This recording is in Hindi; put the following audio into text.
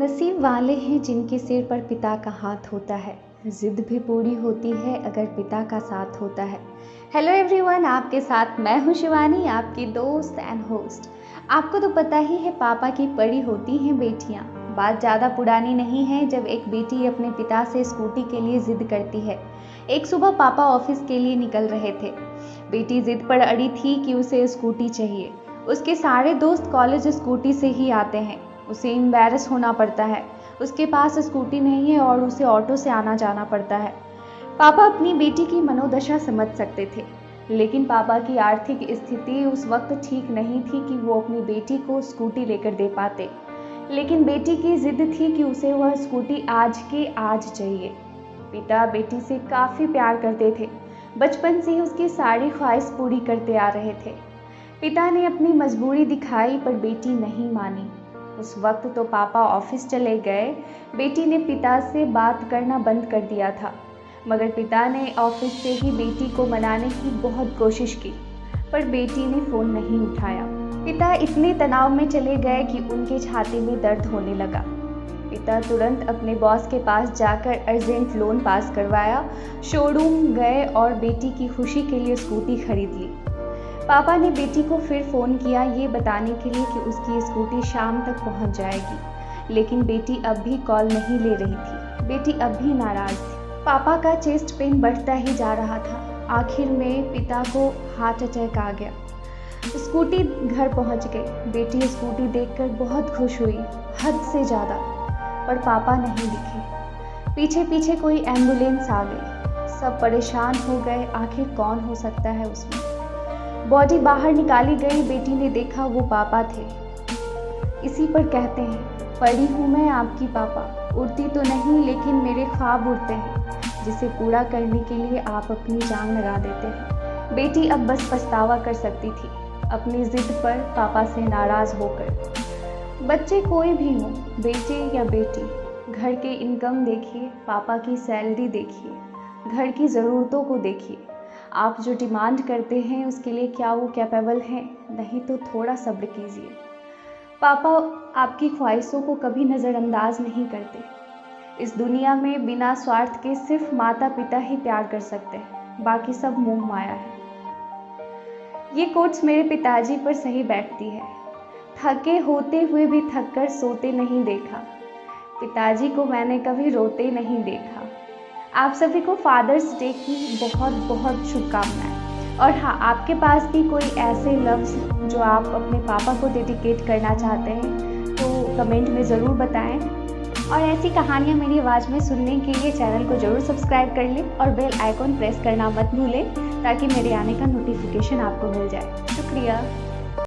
नसीब वाले हैं जिनके सिर पर पिता का हाथ होता है। जिद भी पूरी होती है अगर पिता का साथ होता है। हेलो एवरीवन, आपके साथ मैं हूँ शिवानी, आपकी दोस्त एंड होस्ट। आपको तो पता ही है पापा की परी होती हैं बेटियाँ। बात ज़्यादा पुरानी नहीं है जब एक बेटी अपने पिता से स्कूटी के लिए ज़िद करती है। एक सुबह पापा ऑफिस के लिए निकल रहे थे। बेटी ज़िद पर अड़ी थी कि उसे स्कूटी चाहिए। उसके सारे दोस्त कॉलेज स्कूटी से ही आते हैं। उसे एम्बैरस होना पड़ता है, उसके पास स्कूटी नहीं है और उसे ऑटो से आना जाना पड़ता है। पापा अपनी बेटी की मनोदशा समझ सकते थे, लेकिन पापा की आर्थिक स्थिति उस वक्त ठीक नहीं थी कि वो अपनी बेटी को स्कूटी लेकर दे पाते। लेकिन बेटी की जिद थी कि उसे वह स्कूटी आज के आज चाहिए। पिता बेटी से काफ़ी प्यार करते थे, बचपन से ही उसकी सारी ख्वाहिश पूरी करते आ रहे थे। पिता ने अपनी मजबूरी दिखाई पर बेटी नहीं मानी। उस वक्त तो पापा ऑफिस चले गए। बेटी ने पिता से बात करना बंद कर दिया था, मगर पिता ने ऑफिस से ही बेटी को मनाने की बहुत कोशिश की, पर बेटी ने फ़ोन नहीं उठाया। पिता इतने तनाव में चले गए कि उनके छाती में दर्द होने लगा। पिता तुरंत अपने बॉस के पास जाकर अर्जेंट लोन पास करवाया, शोरूम गए और बेटी की खुशी के लिए स्कूटी खरीद ली। पापा ने बेटी को फिर फ़ोन किया ये बताने के लिए कि उसकी स्कूटी शाम तक पहुंच जाएगी, लेकिन बेटी अब भी कॉल नहीं ले रही थी। बेटी अब भी नाराज़ थी। पापा का चेस्ट पेन बढ़ता ही जा रहा था। आखिर में पिता को हार्ट अटैक आ गया। स्कूटी घर पहुंच गई। बेटी स्कूटी देखकर बहुत खुश हुई, हद से ज़्यादा, पर पापा नहीं दिखे। पीछे पीछे कोई एम्बुलेंस आ गई। सब परेशान हो गए, आखिर कौन हो सकता है उसमें। बॉडी बाहर निकाली गई। बेटी ने देखा वो पापा थे। इसी पर कहते हैं, परी हूँ मैं आपकी पापा, उड़ती तो नहीं लेकिन मेरे ख्वाब उड़ते हैं, जिसे पूरा करने के लिए आप अपनी जान लगा देते हैं। बेटी अब बस पछतावा कर सकती थी अपनी जिद पर पापा से नाराज़ होकर। बच्चे कोई भी हो, बेटे या बेटी, घर के इनकम देखिए, पापा की सैलरी देखिए, घर की ज़रूरतों को देखिए। आप जो डिमांड करते हैं उसके लिए क्या वो कैपेबल हैं? नहीं तो थोड़ा सब्र कीजिए। पापा आपकी ख्वाहिशों को कभी नज़रअंदाज नहीं करते। इस दुनिया में बिना स्वार्थ के सिर्फ माता पिता ही प्यार कर सकते हैं, बाकी सब मोह माया है। ये कोट्स मेरे पिताजी पर सही बैठती है। थके होते हुए भी थक कर सोते नहीं देखा। पिताजी को मैंने कभी रोते नहीं देखा। आप सभी को फादर्स डे की बहुत बहुत शुभकामनाएं। और हाँ, आपके पास भी कोई ऐसे लफ्ज़ जो आप अपने पापा को डेडिकेट करना चाहते हैं तो कमेंट में ज़रूर बताएं। और ऐसी कहानियाँ मेरी आवाज़ में सुनने के लिए चैनल को ज़रूर सब्सक्राइब कर लें और बेल आइकॉन प्रेस करना मत भूलें, ताकि मेरे आने का नोटिफिकेशन आपको मिल जाए। शुक्रिया।